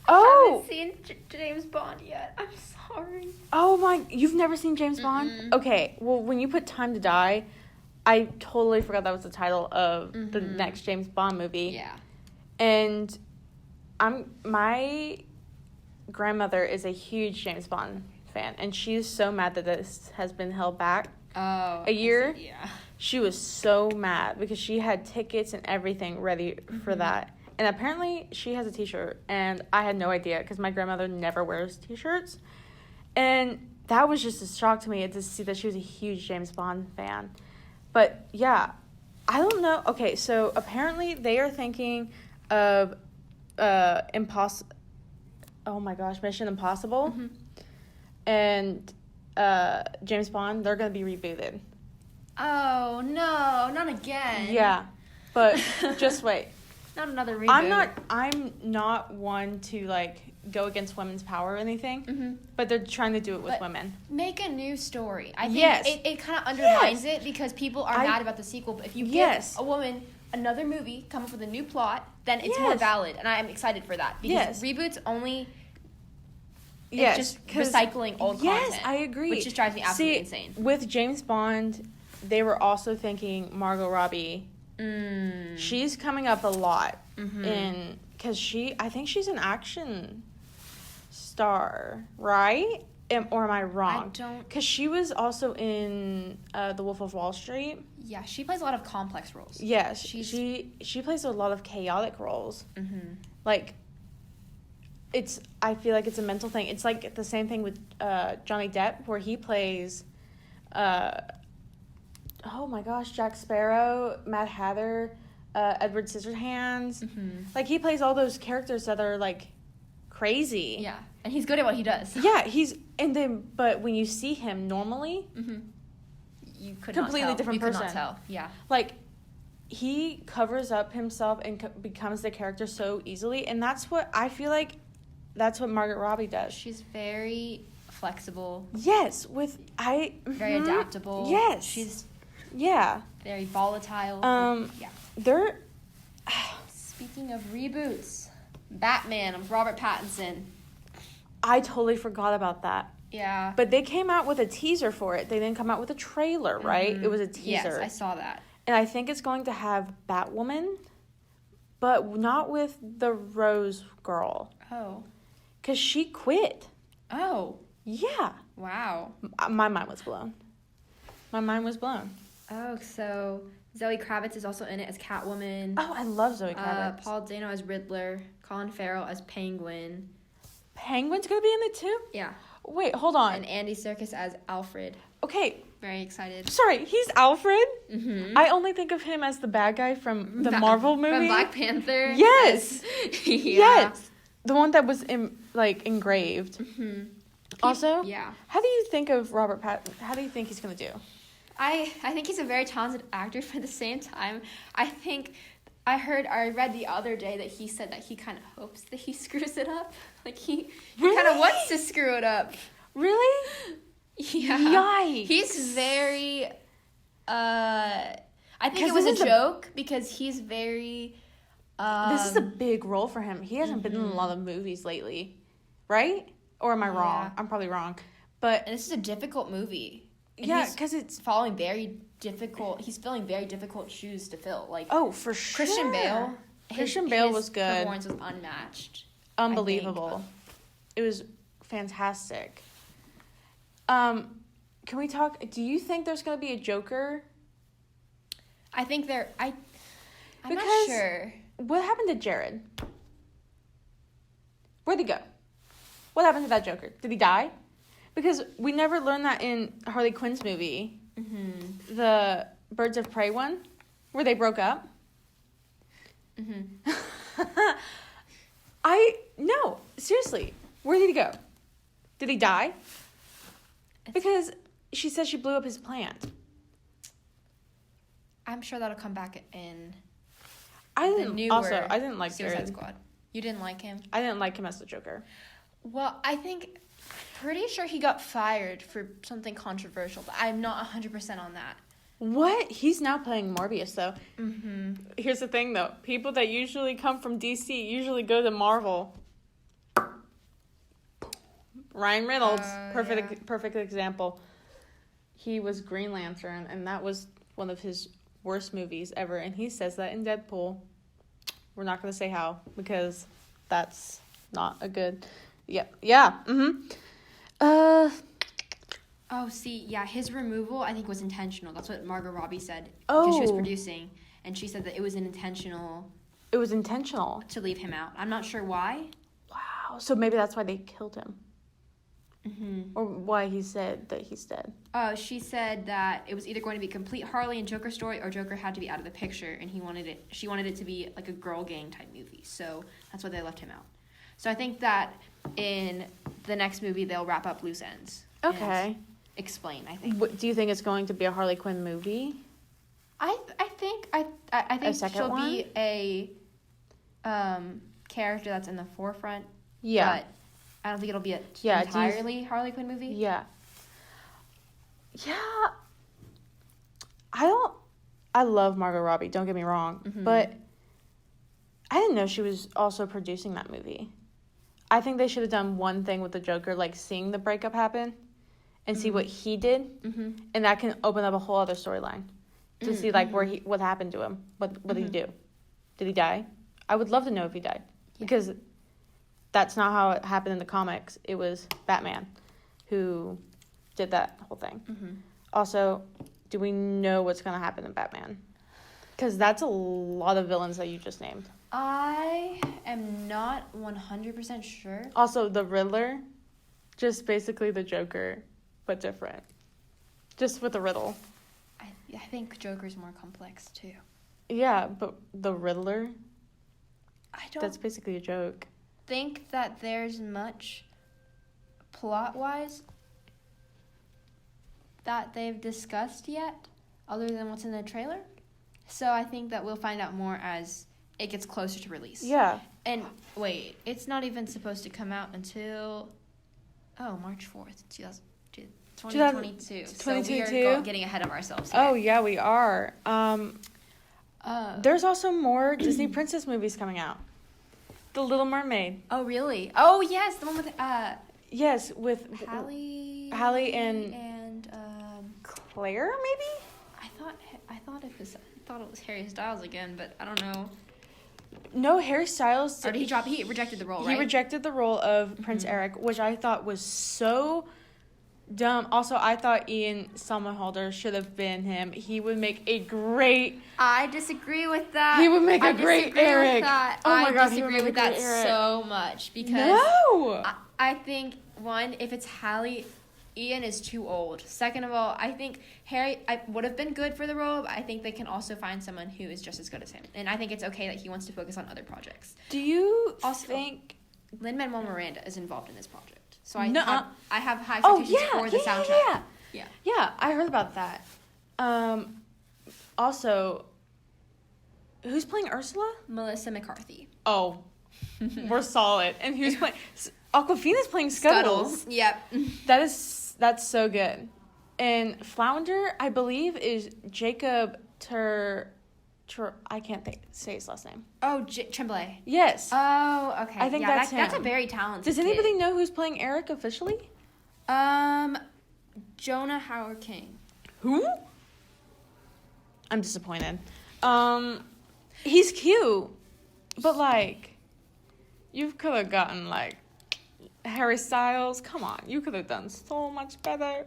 Oh! haven't seen James Bond yet. I'm sorry. Oh my, you've never seen James Bond? Okay, well, when you put Time to Die, I totally forgot that was the title of the next James Bond movie. Yeah. And my grandmother is a huge James Bond fan, and she's so mad that this has been held back a year. Yeah. She was so mad because she had tickets and everything ready for that. And apparently she has a t-shirt, and I had no idea because my grandmother never wears t-shirts. And that was just a shock to me to see that she was a huge James Bond fan. But yeah, I don't know. Okay, so apparently they are thinking of Mission Impossible. And James Bond, they're going to be rebooted. Oh, no, not again. Yeah, but just wait. Not another reboot. I'm not one to, like, go against women's power or anything, but they're trying to do it with women. Make a new story. I think Yes. it kind of undermines it because people are mad about the sequel. But if you give a woman another movie, come up with a new plot, then it's more valid. And I am excited for that. Because reboots only... It's just recycling old content. Yes, I agree. Which just drives me absolutely insane. With James Bond, they were also thinking Margot Robbie. She's coming up a lot because I think she's an action star, right? Or am I wrong? I don't... Because she was also in The Wolf of Wall Street. Yeah, she plays a lot of complex roles. Yes, she plays a lot of chaotic roles. Like... I feel like it's a mental thing. It's like the same thing with Johnny Depp, where he plays, oh my gosh, Jack Sparrow, Mad Hatter, Edward Scissorhands. Like, he plays all those characters that are, like, crazy. Yeah, and he's good at what he does. Yeah, but when you see him normally, you could completely not tell. different you person. Could not tell. Yeah. Like, he covers up himself and becomes the character so easily, and that's what I feel like. That's what Margot Robbie does. She's very flexible. Yes, very adaptable. Yes. She's very volatile. They're Speaking of reboots, Batman of Robert Pattinson. I totally forgot about that. Yeah. But they came out with a teaser for it. They didn't come out with a trailer, right? It was a teaser. Yes, I saw that. And I think it's going to have Batwoman, but not with the Rose girl. Oh. Because she quit. Oh. Yeah. Wow. My mind was blown. Oh, so Zoe Kravitz is also in it as Catwoman. Oh, I love Zoe Kravitz. Paul Dano as Riddler. Colin Farrell as Penguin. Penguin's going to be in it too? Yeah. Wait, hold on. And Andy Serkis as Alfred. Okay. Very excited. Sorry, he's Alfred? I only think of him as the bad guy from the Marvel movie. From Black Panther? Yes. Yes. The one that was engraved. Also, how do you think of Robert Pattinson? How do you think he's going to do? I think he's a very talented actor, but at the same time, I read the other day that he said that he kind of hopes that he screws it up. Like, he kind of wants to screw it up. Really? Yeah. Yikes. He's very, I think it was a joke because he's very... this is a big role for him. He hasn't been in a lot of movies lately, right? Or am I wrong? I'm probably wrong. But and this is a difficult movie. And because it's following very difficult. He's filling very difficult shoes to fill. Like, oh, for sure. Christian Bale. Christian Bale was good. His performance was unmatched. Unbelievable. It was fantastic. Can we talk? Do you think there's going to be a Joker? I think I'm not sure. What happened to Jared? Where'd he go? What happened to that Joker? Did he die? Because we never learned that in Harley Quinn's movie. The Birds of Prey one, where they broke up. No, seriously. Where did he go? Did he die? Because she said she blew up his plant. I'm sure that'll come back in I didn't like Suicide Jared. Squad. You didn't like him? I didn't like him as the Joker. Well, pretty sure he got fired for something controversial, but I'm not 100% on that. What? He's now playing Morbius, though. Here's the thing, though. People that usually come from DC usually go to Marvel. Ryan Reynolds, perfect example. He was Green Lantern, and that was one of his worst movies ever. And he says that in Deadpool. We're not going to say how, because that's not a good... Yeah. Mm-hmm. His removal, I think, was intentional. That's what Margot Robbie said. Because she was producing, and she said that it was intentional... It was intentional. To leave him out. I'm not sure why. Wow. So maybe that's why they killed him. Mm-hmm. Or why he said that he's dead. She said that it was either going to be a complete Harley and Joker story, or Joker had to be out of the picture, and she wanted it to be like a girl gang type movie. So that's why they left him out. So I think that in the next movie they'll wrap up loose ends. Okay. Explain, I think. Do you think it's going to be a Harley Quinn movie? I think she'll be a character that's in the forefront. Yeah. But I don't think it'll be an entirely Harley Quinn movie. Yeah. Yeah. I love Margot Robbie, don't get me wrong. Mm-hmm. But I didn't know she was also producing that movie. I think they should have done one thing with the Joker, like seeing the breakup happen and see what he did. Mm-hmm. And that can open up a whole other storyline to see like what happened to him. What did he do? Did he die? I would love to know if he died. Yeah. Because that's not how it happened in the comics. It was Batman who did that whole thing. Mm-hmm. Also, do we know what's going to happen in Batman? Because that's a lot of villains that you just named. I am not 100% sure. Also, the Riddler, just basically the Joker, but different. Just with the riddle. I think Joker's more complex, too. Yeah, but the Riddler, that's basically a joke. Think that there's much plot-wise that they've discussed yet, other than what's in the trailer. So I think that we'll find out more as it gets closer to release. Yeah. And wait, it's not even supposed to come out until March 4th, 2022. So we are getting ahead of ourselves here. Oh yeah, we are. There's also more Disney princess movies coming out. The Little Mermaid. Oh I Oh yes, the one with yes, with Halle and Claire, maybe? I thought it was Harry Styles again, but I don't know. No, Harry Styles. Or did he drop? He rejected the role, right? He rejected the role of Prince Eric, which I thought was so dumb. Also, I thought Ian Somerhalder should have been him. He would make a great... I disagree with that. He would make a great Eric. Oh my God, he would make a great Eric. I disagree with that so much because... No! I think, one, if it's Halle, Ian is too old. Second of all, I think Harry would have been good for the role, but I think they can also find someone who is just as good as him. And I think it's okay that he wants to focus on other projects. Do you think... Lin-Manuel Miranda is involved in this project. So I have high expectations for the soundtrack. Yeah, I heard about that. Also, who's playing Ursula? Melissa McCarthy. Oh, we're solid. And who's playing... Awkwafina's playing Scuttles. Yep. That's so good. And Flounder, I believe, is Jacob I can't say his last name. Oh, Tremblay. Yes. Oh, okay. I think that's him. That's a very talented Does anybody know who's playing Eric officially? Jonah Howard King. Who? I'm disappointed. He's cute, but you could have gotten Harry Styles. Come on, you could have done so much better.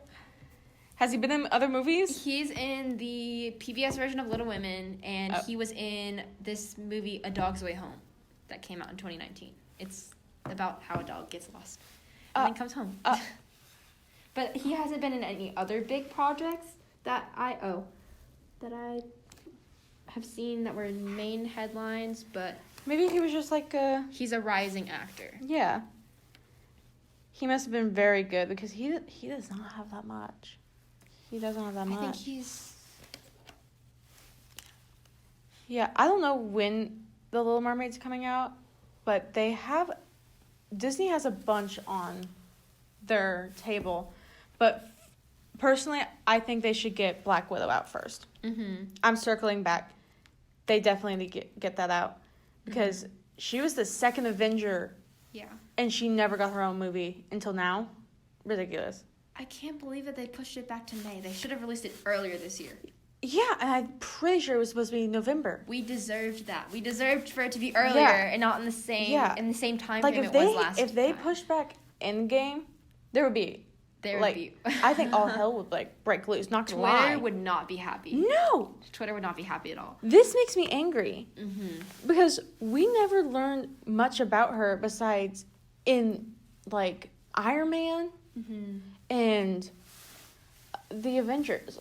Has he been in other movies? He's in the PBS version of Little Women, and he was in this movie, A Dog's Way Home, that came out in 2019. It's about how a dog gets lost and then comes home. But he hasn't been in any other big projects that I have seen that were main headlines, but... Maybe he was just He's a rising actor. Yeah. He must have been very good, because he does not have that much. He doesn't have that much. I think he's... Yeah, I don't know when The Little Mermaid's coming out, but Disney has a bunch on their table. But personally, I think they should get Black Widow out first. Mm-hmm. I'm circling back. They definitely need to get that out. Because she was the second Avenger Yeah. And she never got her own movie until now. Ridiculous. I can't believe that they pushed it back to May. They should have released it earlier this year. Yeah, and I'm pretty sure it was supposed to be November. We deserved that. We deserved for it to be earlier and not in the same time frame it was last time. If they pushed back Endgame, there would be I think all hell would break loose. Not gonna lie. Twitter would not be happy. No, Twitter would not be happy at all. This makes me angry because we never learned much about her besides in Iron Man and the Avengers.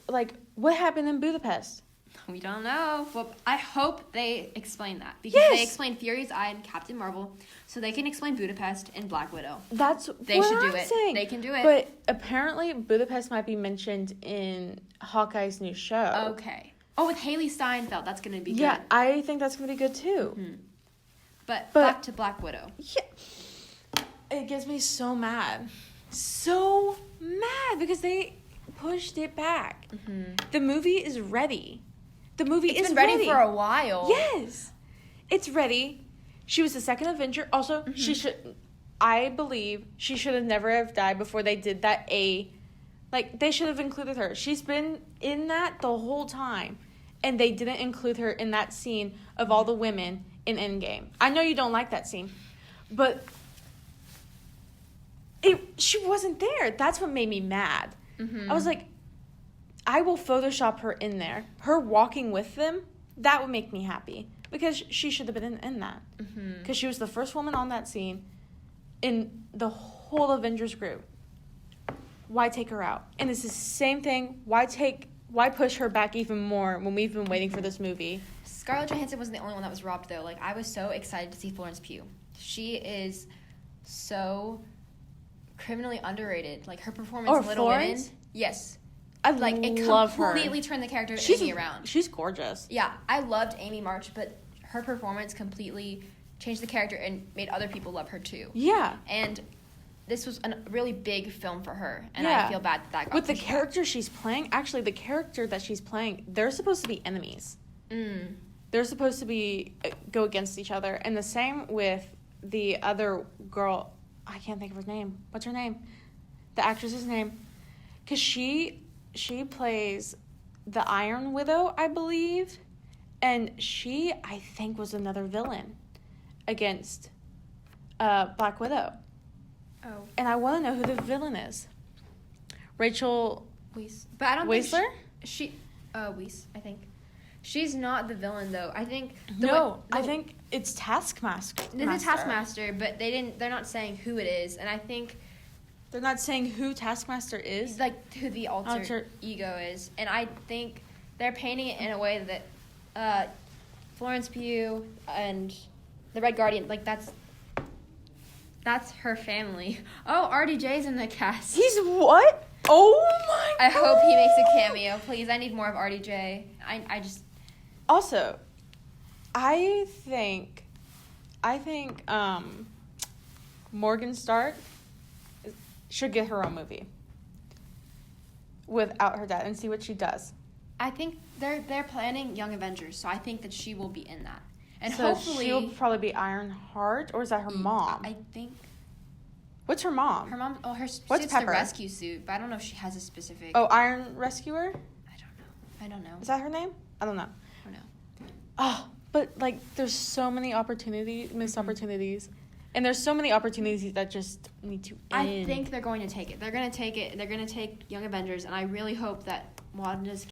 What happened in Budapest? We don't know. Well, I hope they explain that because they explained Fury's Eye and Captain Marvel, so they can explain Budapest and Black Widow. They should do it. Saying. They can do it. But apparently, Budapest might be mentioned in Hawkeye's new show. Okay. Oh, with Haley Steinfeld, that's gonna be good. Yeah, I think that's gonna be good too. But back to Black Widow. Yeah, it gets me so mad because they pushed it back. The movie is ready. It's been ready for a while. Yes. It's ready. She was the second Avenger. Also, I believe she should have never have died before they did that they should have included her. She's been in that the whole time. And they didn't include her in that scene of all the women in Endgame. I know you don't like that scene. But she wasn't there. That's what made me mad. I was like, I will Photoshop her in there. Her walking with them, that would make me happy. Because she should have been in that. Because she was the first woman on that scene in the whole Avengers group. Why take her out? And it's the same thing. Why push her back even more when we've been waiting for this movie? Scarlett Johansson wasn't the only one that was robbed, though. I was so excited to see Florence Pugh. She is so criminally underrated. Her performance in Little Women. Yes. I love her. It completely turned the character of Amy around. She's gorgeous. Yeah, I loved Amy March, but her performance completely changed the character and made other people love her too. Yeah. And this was a really big film for her, and I feel bad that got with the character she's playing. Actually, the character that she's playing, they're supposed to be enemies. They're supposed to be go against each other, and the same with the other girl. I can't think of her name. What's her name? The actress's name, because she plays the Iron Widow, I believe, and she, I think, was another villain against Black Widow. Oh. And I want to know who the villain is. Rachel Weisz. But I don't Weisler? think she Weisz, I think. She's not the villain though. I think I think it's Taskmaster. It's Taskmaster, but they're not saying who it is, and I think they're not saying who Taskmaster is? Who the alter ego is. And I think they're painting it in a way that Florence Pugh and the Red Guardian, that's her family. Oh, RDJ's in the cast. He's what? Oh my God. I hope he makes a cameo. Please, I need more of RDJ. I just... Also, I think Morgan Stark should get her own movie without her dad and see what she does. I think they're planning Young Avengers, so I think that she will be in that. And so hopefully she'll probably be Ironheart, or is that her mom? I think. What's her mom? Her mom. Oh, her What's suit's Pepper? the rescue suit, but I don't know if she has a specific. Oh, Iron Rescuer. I don't know. Is that her name? I don't know. Oh, but there's so many missed opportunities, and there's so many opportunities that just need to end. I think they're going to take it. They're going to take it. They're going to take Young Avengers, and I really hope that Wanda's